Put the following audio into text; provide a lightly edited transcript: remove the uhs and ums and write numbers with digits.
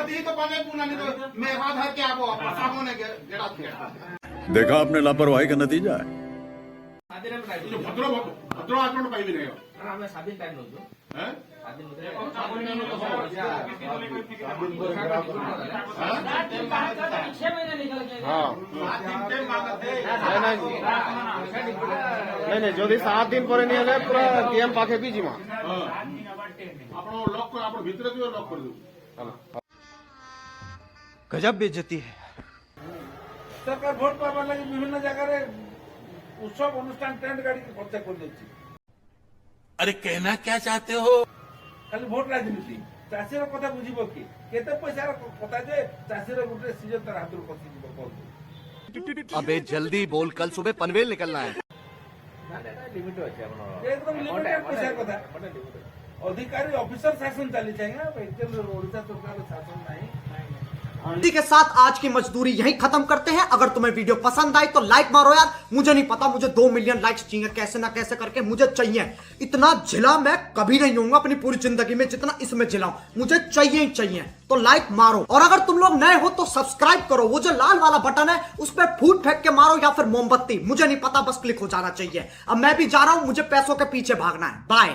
दी तो पाने पुना नहीं तो मैं आधार के आपो सामने गेड़ा किया देखा आपने लापरवाही का नतीजा है। सादे रे बताई जो भद्रो भद्रो आचरण पाई भी नहीं हो हां हमें सादे टाइम लो जो हैं सादे लो नहीं যদি 7 दिन পরে নিয়ে হলে পুরো গেম পাখে বিজি মা આપણો લોક આપણો ભીતરે જો લોક કરી દઉં गजब बेइज्जती है। सरकार भोट पाবার লাগে বিভিন্ন জায়গায় উৎসব অনুষ্ঠান টেন্ট গাড়ি খরচা করে দিচ্ছে। अरे कहना क्या चाहते हो? খালি ভোট রাজনীতি চাষীর কথা বুঝিব কি কেতে পয়সার কথা যে চাষীর গুটে সিজন তার হাতর কছি দিব বল अबे जल्दी बोल, कल सुबह पनवेल निकलना है। लिमिट আছে আপনার একদম লিমিটেড পয়সার কথা अधिकारी ऑफिसर शासन चली चाहिए ओडिशा सरकार शासन नहीं। इसी के साथ आज की मजदूरी यहीं खत्म करते हैं। अगर तुम्हें वीडियो पसंद आई तो लाइक मारो यार। मुझे नहीं पता, मुझे 2 मिलियन लाइक्स चाहिए, कैसे ना कैसे करके मुझे चाहिए। इतना झिला मैं कभी नहीं होऊंगा अपनी पूरी जिंदगी में जितना इसमें झिलाऊं, मुझे चाहिए ही चाहिए। तो लाइक मारो और अगर तुम लोग नए हो तो सब्सक्राइब करो। वो जो लाल वाला बटन है उस पर फूट फेंक के मारो या फिर मोमबत्ती, मुझे नहीं पता, बस क्लिक हो जाना चाहिए। अब मैं भी जा रहा हूं, मुझे पैसों के पीछे भागना है। बाय।